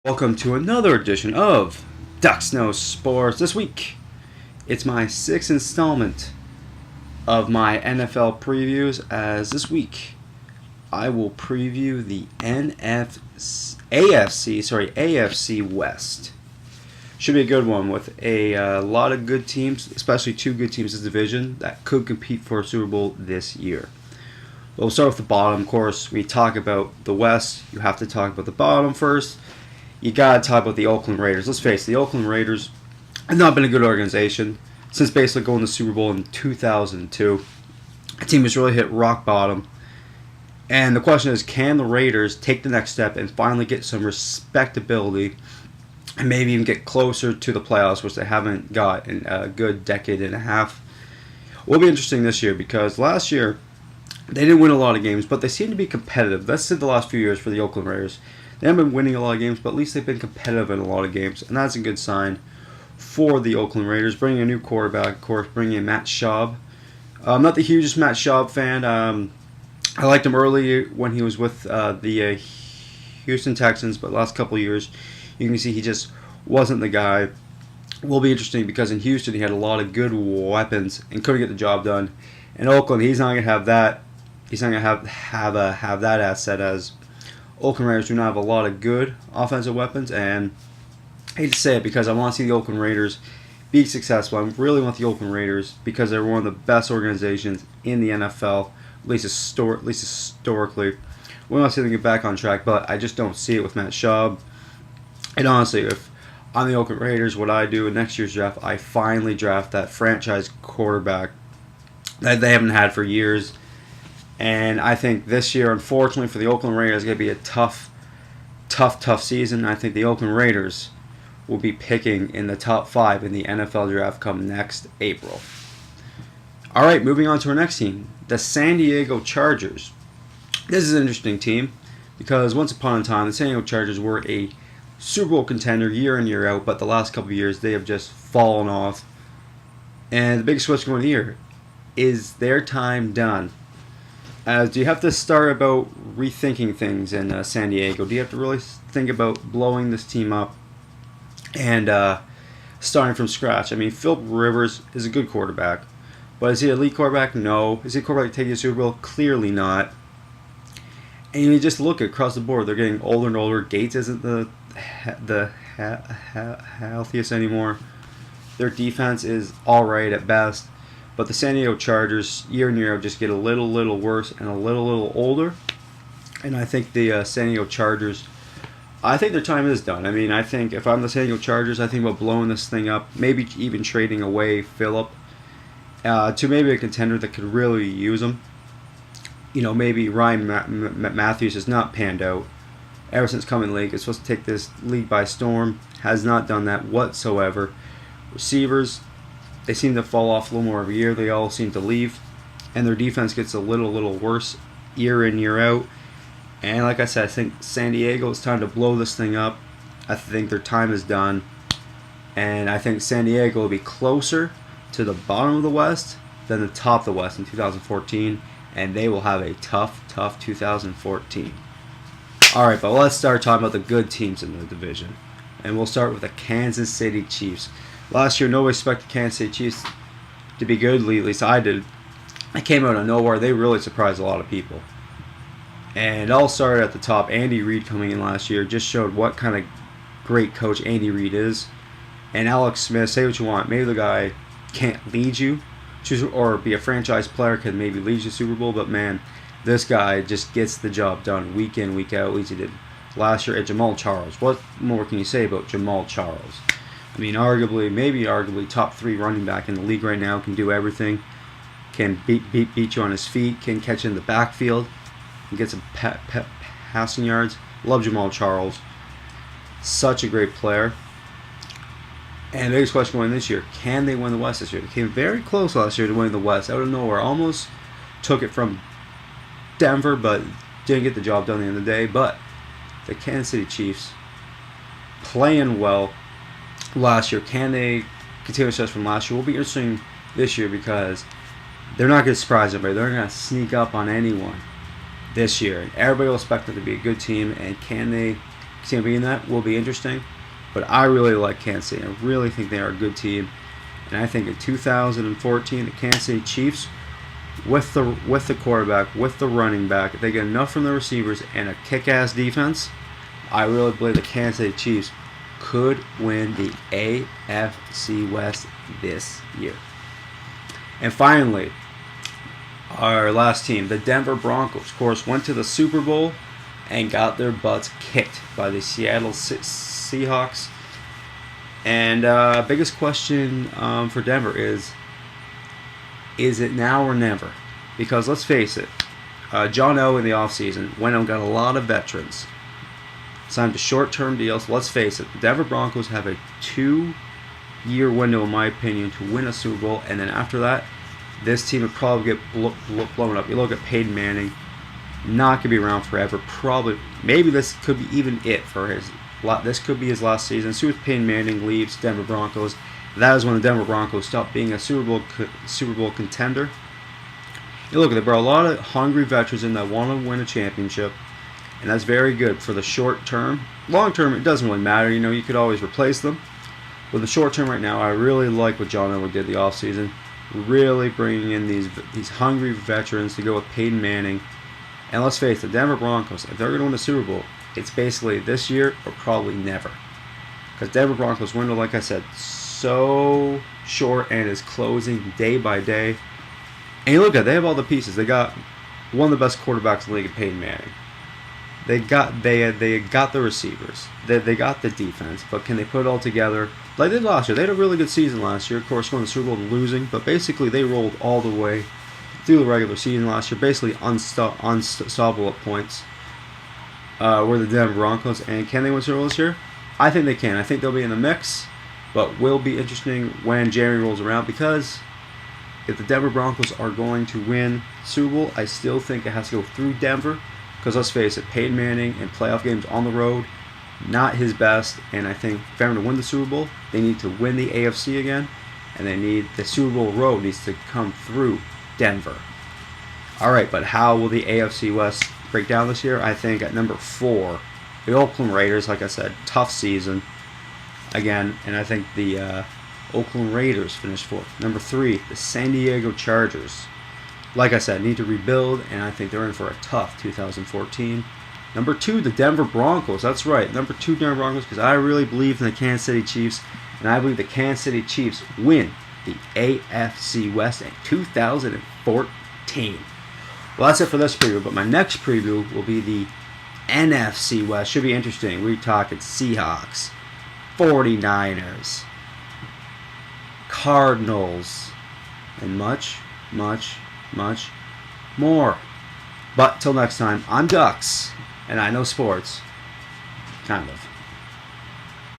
Welcome to another edition of Duck Snow Sports. This week, it's my sixth installment of my NFL previews. As this week, I will preview the AFC West. Should be a good one with a lot of good teams, especially two good teams in this division that could compete for a Super Bowl this year. We'll start with the bottom. Of course, we talk about the West. You have to talk about the bottom first. You gotta talk about the Oakland Raiders. Let's face it, the Oakland Raiders have not been a good organization since basically going to the Super Bowl in 2002. The team has really hit rock bottom. And the question is, can the Raiders take the next step and finally get some respectability and maybe even get closer to the playoffs, which they haven't got in a good decade and a half? It will be interesting this year because last year they didn't win a lot of games, but they seem to be competitive. That's the last few years for the Oakland Raiders. They haven't been winning a lot of games, but at least they've been competitive in a lot of games, and that's a good sign for the Oakland Raiders. Bringing a new quarterback, of course, bringing in Matt Schaub. I'm not the hugest Matt Schaub fan. I liked him early when he was with the Houston Texans, but last couple of years, you can see he just wasn't the guy. It will be interesting because in Houston he had a lot of good weapons and couldn't get the job done. In Oakland, he's not going to have that. He's not going to have that asset, as Oakland Raiders do not have a lot of good offensive weapons, and I hate to say it because I want to see the Oakland Raiders be successful. I really want the Oakland Raiders because they're one of the best organizations in the NFL, at least historically. We want to see them get back on track, but I just don't see it with Matt Schaub. And honestly, if I'm the Oakland Raiders, what I do in next year's draft, I finally draft that franchise quarterback that they haven't had for years. And I think this year, unfortunately for the Oakland Raiders, is going to be a tough season. I think the Oakland Raiders will be picking in the top 5 in the NFL draft come next April. All right, moving on to our next team, the San Diego Chargers. This is an interesting team because once upon a time, the San Diego Chargers were a Super Bowl contender year in, year out, but the last couple of years, they have just fallen off. And the biggest question going to the year, is their time done? Do you have to start about rethinking things in San Diego? Do you have to really think about blowing this team up and starting from scratch? I mean, Philip Rivers is a good quarterback, but is he an elite quarterback? No. Is he a quarterback to take you to the Super Bowl? Clearly not. And you just look across the board; they're getting older and older. Gates isn't the healthiest anymore. Their defense is all right at best. But the San Diego Chargers, year in, year out, just get a little worse and a little older. And I think the San Diego Chargers, I think their time is done. I mean, I think if I'm the San Diego Chargers, I think about blowing this thing up, maybe even trading away Phillip to maybe a contender that could really use him. You know, maybe Ryan Matthews has not panned out ever since coming in the league. It's supposed to take this league by storm. Has not done that whatsoever. Receivers, they seem to fall off a little more every year. They all seem to leave. And their defense gets a little worse year in, year out. And like I said, I think San Diego, it's time to blow this thing up. I think their time is done. And I think San Diego will be closer to the bottom of the West than the top of the West in 2014. And they will have a tough 2014. All right, but let's start talking about the good teams in the division. And we'll start with the Kansas City Chiefs. Last year, nobody expected Kansas City Chiefs to be good, at least I did. It came out of nowhere. They really surprised a lot of people. And it all started at the top. Andy Reid coming in last year just showed what kind of great coach Andy Reid is. And Alex Smith, say what you want. Maybe the guy can't lead you or be a franchise player, can maybe lead you to Super Bowl. But, man, this guy just gets the job done week in, week out. At least he did last year at Jamal Charles. What more can you say about Jamal Charles? I mean, arguably top 3 running back in the league right now. Can do everything. Can beat you on his feet. Can catch in the backfield. Can get some passing yards. Love Jamal Charles. Such a great player. And the biggest question going this year, can they win the West this year? They came very close last year to winning the West. Out of nowhere. Almost took it from Denver, but didn't get the job done at the end of the day. But the Kansas City Chiefs playing well last year. Can they continue success from last year? Will be interesting this year because they're not going to surprise anybody. They're not going to sneak up on anyone this year. And everybody will expect them to be a good team. And can they team being that will be interesting. But I really like Kansas City. I really think they are a good team. And I think in 2014, the Kansas City Chiefs, with the quarterback, with the running back, if they get enough from the receivers and a kick-ass defense, I really believe the Kansas City Chiefs could win the AFC West this year. And finally, our last team, the Denver Broncos, of course, went to the Super Bowl and got their butts kicked by the Seattle Seahawks. And biggest question for Denver is it now or never? Because let's face it, John O in the offseason went and got a lot of veterans, signed a short-term deal. So let's face it, the Denver Broncos have a 2-year window, in my opinion, to win a Super Bowl. And then after that, this team would probably get blown up. You look at Peyton Manning, not going to be around forever. Probably, maybe this could be even it for his. This could be his last season. As soon as Peyton Manning leaves Denver Broncos, that is when the Denver Broncos stop being a Super Bowl contender. You look, they brought a lot of hungry veterans in that want to win a championship, and that's very good for the short term. Long term, it doesn't really matter. You know, you could always replace them. With the short term right now, I really like what John Elway did the offseason. Really bringing in these hungry veterans to go with Peyton Manning. And let's face it, the Denver Broncos, if they're going to win the Super Bowl, it's basically this year or probably never. Because Denver Broncos window, like I said, so short and is closing day by day. And you look at it, they have all the pieces. They got one of the best quarterbacks in the league, Peyton Manning. They got the receivers. They got the defense. But can they put it all together? Like they did last year. They had a really good season last year. Of course, going to the Super Bowl and losing. But basically, they rolled all the way through the regular season last year. Basically unstoppable at points. Were the Denver Broncos. And can they win Super Bowl this year? I think they can. I think they'll be in the mix. But will be interesting when January rolls around, because if the Denver Broncos are going to win Super Bowl, I still think it has to go through Denver. Because let's face it, Peyton Manning in playoff games on the road, not his best. And I think if they're going to win the Super Bowl, they need to win the AFC again. And they need the Super Bowl road needs to come through Denver. All right, but how will the AFC West break down this year? I think at number 4, the Oakland Raiders, like I said, tough season again. And I think the Oakland Raiders finished 4th. Number 3, the San Diego Chargers. Like I said, need to rebuild, and I think they're in for a tough 2014. Number 2, the Denver Broncos. That's right, number 2, Denver Broncos, because I really believe in the Kansas City Chiefs, and I believe the Kansas City Chiefs win the AFC West in 2014. Well, that's it for this preview, but my next preview will be the NFC West. Should be interesting. We're talking Seahawks, 49ers, Cardinals, and much more. But till next time, I'm Dux, and I know sports, kind of.